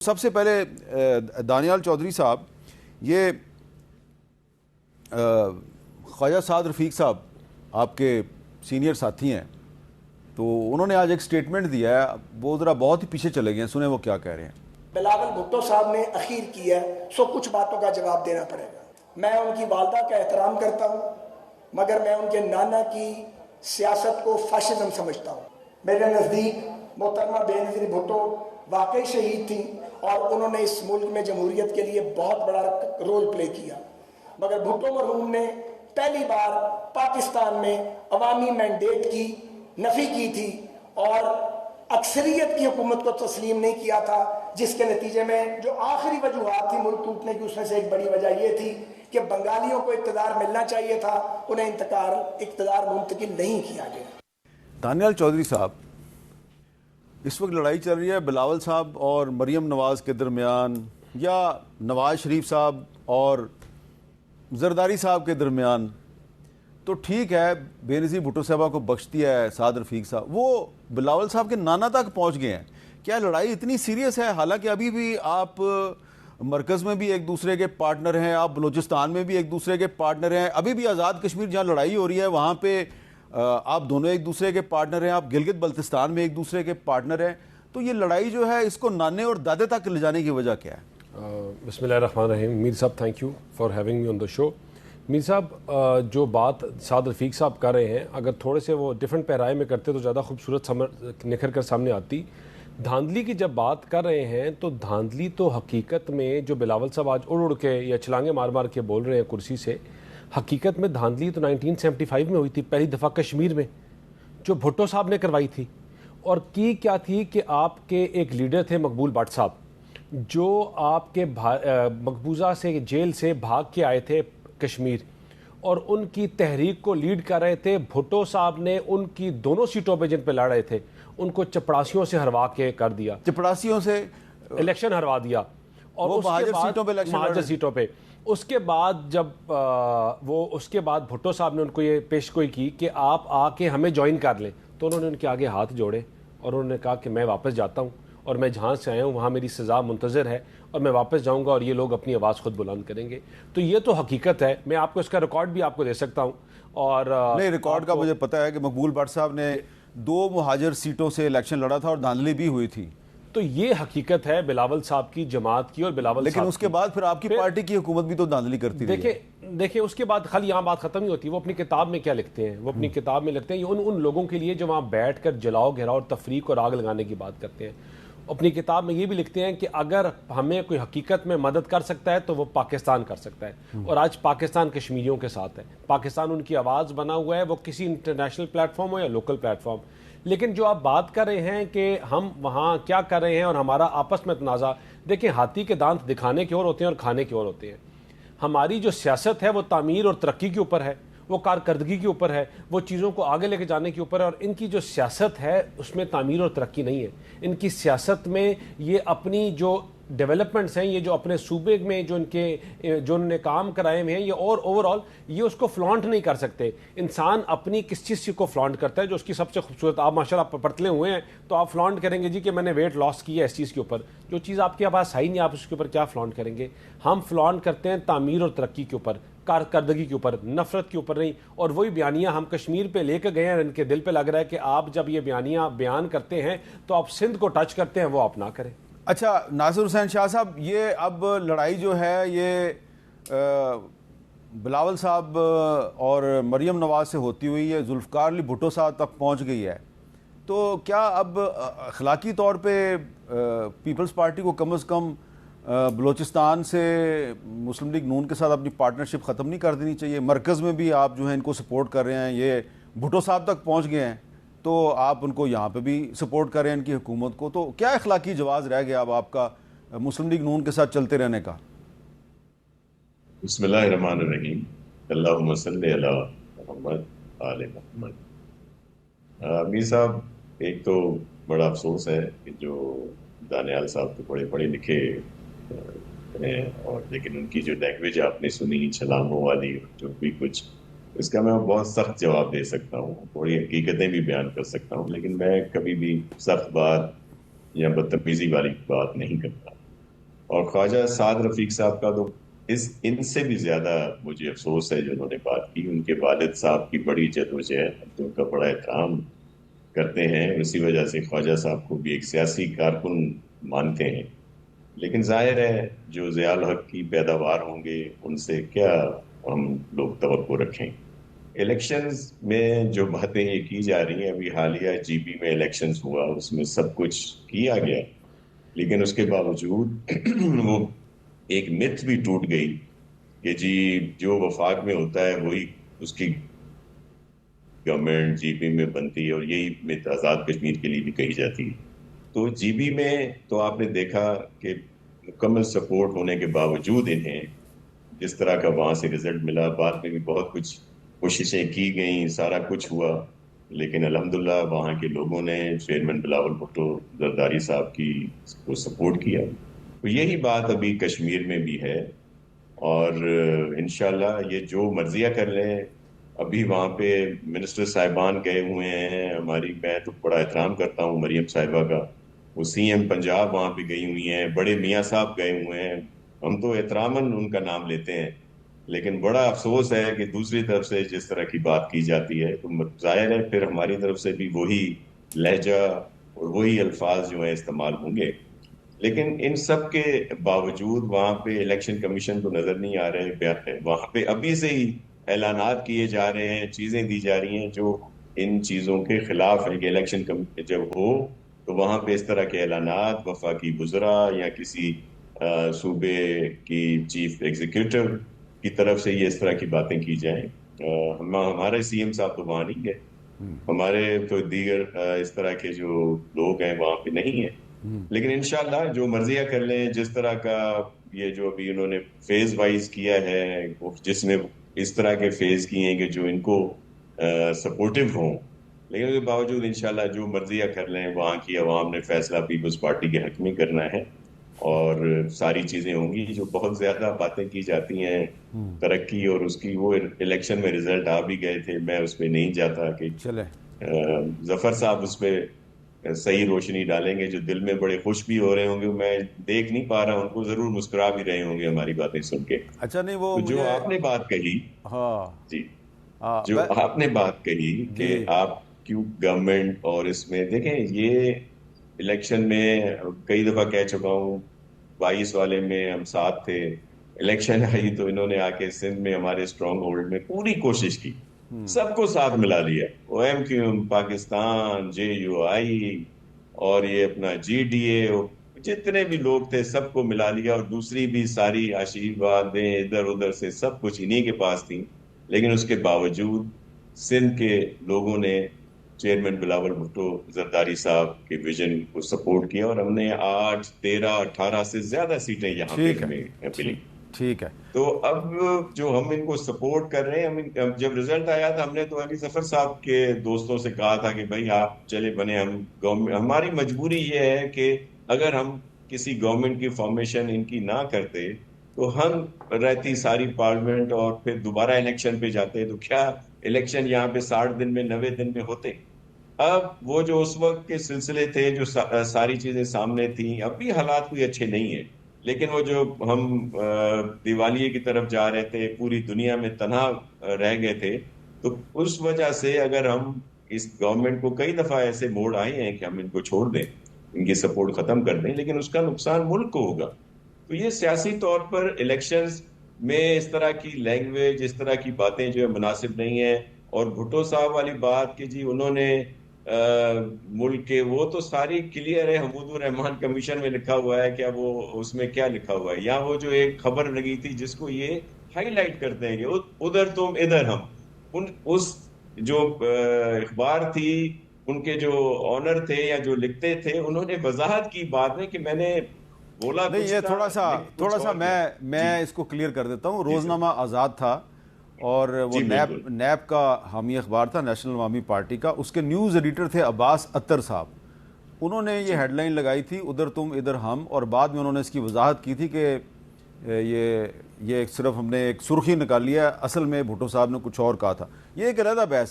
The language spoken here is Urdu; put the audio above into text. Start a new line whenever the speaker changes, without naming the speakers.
سب سے پہلے دانیال چودھری صاحب، یہ خواجہ سعد رفیق صاحب آپ کے سینئر ساتھی ہیں، تو انہوں نے آج ایک سٹیٹمنٹ دیا ہے، وہ ذرا بہت ہی پیچھے چلے گئے ہیں، سنیں وہ کیا کہہ رہے ہیں۔
بلاول بھٹو صاحب نے اخیر کی ہے، سو کچھ باتوں کا جواب دینا پڑے گا۔ میں ان کی والدہ کا احترام کرتا ہوں، مگر میں ان کے نانا کی سیاست کو فاشزم سمجھتا ہوں۔ میرے نزدیک محترمہ بے نظیر بھٹو واقعی شہید تھیں اور انہوں نے اس ملک میں جمہوریت کے لیے بہت بڑا رول پلے کیا، مگر بھٹو مرحوم نے پہلی بار پاکستان میں عوامی مینڈیٹ کی نفی کی تھی اور اکثریت کی حکومت کو تسلیم نہیں کیا تھا، جس کے نتیجے میں جو آخری وجوہات تھی ملک ٹوٹنے کی، اس میں سے ایک بڑی وجہ یہ تھی کہ بنگالیوں کو اقتدار ملنا چاہیے تھا، انہیں اقتدار منتقل نہیں کیا گیا۔
دانیال چودھری صاحب، اس وقت لڑائی چل رہی ہے بلاول صاحب اور مریم نواز کے درمیان، یا نواز شریف صاحب اور زرداری صاحب کے درمیان، تو ٹھیک ہے بے نظیر بھٹو صاحبہ کو بخش دیا ہے سعد رفیق صاحب، وہ بلاول صاحب کے نانا تک پہنچ گئے ہیں۔ کیا لڑائی اتنی سیریس ہے؟ حالانکہ ابھی بھی آپ مرکز میں بھی ایک دوسرے کے پارٹنر ہیں، آپ بلوچستان میں بھی ایک دوسرے کے پارٹنر ہیں، ابھی بھی آزاد کشمیر جہاں لڑائی ہو رہی ہے وہاں پہ آپ دونوں ایک دوسرے کے پارٹنر ہیں، آپ گلگت بلتستان میں ایک دوسرے کے پارٹنر ہیں، تو یہ لڑائی جو ہے اس کو نانے اور دادے تک لے جانے کی وجہ کیا ہے؟
بسم اللہ الرحمن الرحیم۔ میر صاحب thank you for having me on the show. Mir صاحب جو بات سعد رفیق صاحب کر رہے ہیں، اگر تھوڑے سے وہ ڈفرینٹ پیرائے میں کرتے تو زیادہ خوبصورت نکھر کر سامنے آتی۔ دھاندلی کی جب بات کر رہے ہیں تو دھاندلی تو حقیقت میں جو بلاول صاحب آج اڑ کے یا چھلانگے مار مار کے بول رہے ہیں کرسی سے، حقیقت میں دھاندلی تو 1975 میں ہوئی تھی، پہلی دفعہ کشمیر میں، جو بھٹو صاحب نے کروائی تھی۔ اور کی کیا تھی کہ آپ کے ایک لیڈر تھے مقبول بٹ صاحب، جو آپ کے مقبوضہ سے جیل سے بھاگ کے آئے تھے کشمیر، اور ان کی تحریک کو لیڈ کر رہے تھے۔ بھٹو صاحب نے ان کی دونوں سیٹوں پہ جن پہ لڑ رہے تھے ان کو چپڑاسیوں سے ہروا کے کر دیا،
چپڑاسیوں سے
الیکشن ہروا دیا، اور اس کے بعد مہاجر سیٹوں پہ۔ اس کے بعد جب اس کے بعد بھٹو صاحب نے ان کو یہ پیش گوئی کی کہ آپ آ کے ہمیں جوائن کر لیں، تو انہوں نے ان کے آگے ہاتھ جوڑے اور انہوں نے کہا کہ میں واپس جاتا ہوں، اور میں جہاں سے آیا ہوں وہاں میری سزا منتظر ہے، اور میں واپس جاؤں گا اور یہ لوگ اپنی آواز خود بلند کریں گے۔ تو یہ تو حقیقت ہے، میں آپ کو اس کا ریکارڈ بھی آپ کو دے سکتا ہوں۔ اور
نہیں، ریکارڈ کا مجھے پتا ہے کہ مقبول بٹ صاحب نے 2 مہاجر سیٹوں سے الیکشن لڑا تھا اور دھاندلی بھی ہوئی تھی۔
تو یہ حقیقت ہے بلاول صاحب کی جماعت کی اور بلاول
لیکن اس کے بعد پھر آپ کی پارٹی کی حکومت بھی تو دھاندلی کرتی رہی ہے۔
دیکھیں اس کے بعد خالی یہاں بات ختم نہیں ہوتی، وہ اپنی کتاب میں کیا لکھتے ہیں، وہ اپنی کتاب میں لکھتے ہیں ان لوگوں کے لیے جو وہاں بیٹھ کر جلاؤ گھیراؤ اور تفریق اور آگ لگانے کی بات کرتے ہیں۔ اپنی کتاب میں یہ بھی لکھتے ہیں کہ اگر ہمیں کوئی حقیقت میں مدد کر سکتا ہے تو وہ پاکستان کر سکتا ہے، اور آج پاکستان کشمیریوں کے ساتھ ہے، پاکستان ان کی آواز بنا ہوا ہے، وہ کسی انٹرنیشنل پلیٹ فارم ہو یا لوکل پلیٹ فارم۔ لیکن جو آپ بات کر رہے ہیں کہ ہم وہاں کیا کر رہے ہیں اور ہمارا آپس میں تنازع، دیکھیں ہاتھی کے دانت دکھانے کے اور ہوتے ہیں اور کھانے کے اور ہوتے ہیں۔ ہماری جو سیاست ہے وہ تعمیر اور ترقی کے اوپر ہے، وہ کارکردگی کے اوپر ہے، وہ چیزوں کو آگے لے کے جانے کے اوپر ہے، اور ان کی جو سیاست ہے اس میں تعمیر اور ترقی نہیں ہے۔ ان کی سیاست میں یہ اپنی جو ڈیولپمنٹس ہیں، یہ جو اپنے صوبے میں جو انہوں نے کام کرائے ہوئے ہیں، یہ اور اوور آل یہ اس کو فلانٹ نہیں کر سکتے۔ انسان اپنی کس چیز کو فلانٹ کرتا ہے؟ جو اس کی سب سے خوبصورت، آپ ماشاءاللہ پتلے ہوئے ہیں تو آپ فلانٹ کریں گے جی کہ میں نے ویٹ لاس کیا اس چیز کے اوپر، جو چیز آپ کے پاس ہے ہی نہیں آپ اس کے اوپر کیا فلانٹ کریں گے؟ ہم فلانٹ کرتے ہیں تعمیر اور ترقی کے اوپر، کارکردگی کے اوپر، نفرت کے اوپر نہیں۔ اور وہی بیانیاں ہم کشمیر پہ لے کے گئے ہیں، ان کے دل پہ لگ رہا ہے کہ آپ جب یہ بیانیاں بیان کرتے ہیں تو آپ سندھ کو ٹچ کرتے ہیں، وہ آپ نہ کریں۔
اچھا ناصر حسین شاہ صاحب، یہ اب لڑائی جو ہے یہ بلاول صاحب اور مریم نواز سے ہوتی ہوئی ہے ذوالفقار علی بھٹو صاحب تک پہنچ گئی ہے، تو کیا اب اخلاقی طور پہ پیپلز پارٹی کو کم از کم بلوچستان سے مسلم لیگ نون کے ساتھ اپنی پارٹنرشپ ختم نہیں کر دینی چاہیے؟ مرکز میں بھی آپ جو ہیں ان کو سپورٹ کر رہے ہیں، یہ بھٹو صاحب تک پہنچ گئے ہیں، تو آپ ان کو یہاں پہ بھی سپورٹ کر رہے ہیں ان کی حکومت کو، تو کیا اخلاقی جواز رہ گیا اب آپ کا مسلم لیگ نون کے ساتھ چلتے رہنے کا؟
بسم اللہ الرحمن الرحیم، اللہم صلی علی محمد آل محمد۔ میر صاحب، ایک تو بڑا افسوس ہے کہ جو دانیال صاحب تو بڑے پڑھے لکھے ہیں، اور لیکن ان کی جو لینگویج آپ نے سنی چھلانگوں والی، جو بھی کچھ، اس کا میں بہت سخت جواب دے سکتا ہوں، تھوڑی حقیقتیں بھی بیان کر سکتا ہوں، لیکن میں کبھی بھی سخت بات یا بدتمیزی والی بات نہیں کرتا۔ اور خواجہ سعد رفیق صاحب کا تو ان سے بھی زیادہ مجھے افسوس ہے جو انہوں نے بات کی. ان کے والد صاحب کی بڑی جدوجہد، ہم تو ان کا بڑا احترام کرتے ہیں، اسی وجہ سے خواجہ صاحب کو بھی ایک سیاسی کارکن مانتے ہیں. لیکن ظاہر ہے جو ضیاء الحق کی پیداوار ہوں گے ان سے کیا ہم لوگ توقع رکھیں. الیکشنز میں جو باتیں یہ کی جا رہی ہیں، ابھی حالیہ جی بی میں الیکشنز ہوا، اس میں سب کچھ کیا گیا، لیکن اس کے باوجود وہ ایک متھ بھی ٹوٹ گئی کہ جی جو وفاق میں ہوتا ہے وہی اس کی گورنمنٹ جی بی میں بنتی ہے، اور یہی متھ آزاد کشمیر کے لیے بھی کہی جاتی ہے. تو جی بی میں تو آپ نے دیکھا کہ مکمل سپورٹ ہونے کے باوجود انہیں جس طرح کا وہاں سے رزلٹ ملا، بعد میں بھی بہت کچھ کوششیں کی گئیں، سارا کچھ ہوا، لیکن الحمدللہ وہاں کے لوگوں نے چیئرمین بلاول بھٹو زرداری صاحب کی کو سپورٹ کیا. تو یہی بات ابھی کشمیر میں بھی ہے، اور انشاءاللہ یہ جو مرضیہ کر لیں. ابھی وہاں پہ منسٹر صاحبان گئے ہوئے ہیں ہماری، میں تو بڑا احترام کرتا ہوں مریم صاحبہ کا، وہ سی ایم پنجاب وہاں پہ گئی ہوئی ہیں، بڑے میاں صاحب گئے ہوئے ہیں، ہم تو احتراماً ان کا نام لیتے ہیں. لیکن بڑا افسوس ہے کہ دوسری طرف سے جس طرح کی بات کی جاتی ہے تو ظاہر ہے پھر ہماری طرف سے بھی وہی لہجہ اور وہی الفاظ جو ہیں استعمال ہوں گے. لیکن ان سب کے باوجود وہاں پہ الیکشن کمیشن کو نظر نہیں آ رہے، وہاں پہ ابھی سے ہی اعلانات کیے جا رہے ہیں، چیزیں دی جا رہی ہیں جو ان چیزوں کے خلاف ہے کہ الیکشن جب ہو تو وہاں پہ اس طرح کے اعلانات وفاقی وزراء یا کسی صوبے کی چیف ایگزیکٹو کی طرف سے یہ اس طرح کی باتیں کی جائیں. ہمارے سی ایم صاحب تو وہاں نہیں گئے، ہمارے تو دیگر اس طرح کے جو لوگ ہیں وہاں پہ نہیں ہیں. لیکن انشاءاللہ جو مرضیہ کر لیں، جس طرح کا یہ جو ابھی انہوں نے فیز وائز کیا ہے، جس میں اس طرح کے فیز کیے ہیں کہ جو ان کو سپورٹیو ہوں، لیکن اس کے باوجود انشاءاللہ جو مرضیہ کر لیں، وہاں کی عوام نے فیصلہ پیپلز پارٹی کے حق میں کرنا ہے، اور ساری چیزیں ہوں گی. جو بہت زیادہ باتیں کی جاتی ہیں ترقی اور اس کی، وہ الیکشن میں رزلٹ آ بھی گئے تھے، میں اس پہ نہیں جاتا کہ ظفر صاحب اس پہ صحیح روشنی ڈالیں گے. جو دل میں بڑے خوش بھی ہو رہے ہوں گے، میں دیکھ نہیں پا رہا، ان کو ضرور مسکرا بھی رہے ہوں گے ہماری باتیں سن کے.
اچھا نہیں وہ
جو آپ نے بات کہی،
ہاں
جی جو آپ نے بات کہی کہ آپ کیوں گورنمنٹ، اور اس میں دیکھیں یہ الیکشن میں کئی دفعہ کہہ چکا ہوں، 22 والے میں ہم ساتھ تھے، الیکشن آئی تو انہوں نے آ کے سندھ میں ہمارے اسٹرانگ ہولڈ میں پوری کوشش کی، سب کو ساتھ ملا لیا، او M Q M Pakistan, J U I اور یہ اپنا جی ڈی اے، جتنے بھی لوگ تھے سب کو ملا لیا، اور دوسری بھی ساری آشیروادیں ادھر ادھر سے سب کچھ انہی کے پاس تھیں. لیکن اس کے باوجود سندھ کے لوگوں نے چیئرمین بلاول بھٹو زرداری صاحب کے ویژن کو سپورٹ کیا، اور ہم نے 8 13 18 سے زیادہ سیٹیں یہاں پہ ہمیں ملی.
ٹھیک ہے. تو
اب جو ہم ان کو سپورٹ کر رہے ہیں، جب رزلٹ آیا تھا ہم نے تو علی ظفر صاحب کے دوستوں سے کہا تھا کہ بھائی آپ چلے بنے، ہماری مجبوری یہ ہے کہ اگر ہم کسی گورنمنٹ کی فارمیشن ان کی نہ کرتے تو ہم رہتی ساری پارلیمنٹ اور پھر دوبارہ الیکشن پہ جاتے، تو کیا الیکشن یہاں پہ 60 دن میں 90 دن میں ہوتے. اب وہ جو اس وقت کے سلسلے تھے، جو ساری چیزیں سامنے تھیں، اب بھی حالات کوئی اچھے نہیں ہیں، لیکن وہ جو ہم دیوالیے کی طرف جا رہے تھے، پوری دنیا میں تنہا رہ گئے تھے، تو اس وجہ سے اگر ہم اس گورنمنٹ کو کئی دفعہ ایسے موڑ آئے ہیں کہ ہم ان کو چھوڑ دیں، ان کی سپورٹ ختم کر دیں، لیکن اس کا نقصان ملک کو ہوگا. تو یہ سیاسی طور پر الیکشنز میں اس طرح کی لینگویج، اس طرح کی باتیں جو ہے مناسب نہیں ہیں. اور بھٹو صاحب والی بات کہ جی انہوں نے ملک کے، وہ تو ساری کلیئر ہے، حمود الرحمان کمیشن میں لکھا ہوا ہے، کیا وہ اس میں کیا لکھا ہوا ہے، یا وہ جو ایک خبر لگی تھی جس کو یہ ہائی لائٹ کرتے ہیں کہ ادھر تم ادھر ہم، اس جو اخبار تھی ان کے جو آنر تھے یا جو لکھتے تھے، انہوں نے وضاحت کی بعد میں کہ میں نے بولا
نہیں، یہ تھوڑا سا میں اس کو کلیئر کر دیتا ہوں. روزنامہ آزاد تھا اور وہ نیب کا حامی اخبار تھا، نیشنل عوامی پارٹی کا. اس کے نیوز ایڈیٹر تھے عباس اطر صاحب. انہوں نے یہ ہیڈ لائن لگائی تھی ادھر تم ادھر ہم، اور بعد میں انہوں نے اس کی وضاحت کی تھی کہ یہ صرف ہم نے ایک سرخی نکالی ہے، اصل میں بھٹو صاحب نے کچھ اور کہا تھا. یہ ایک علیحدہ بحث ہے.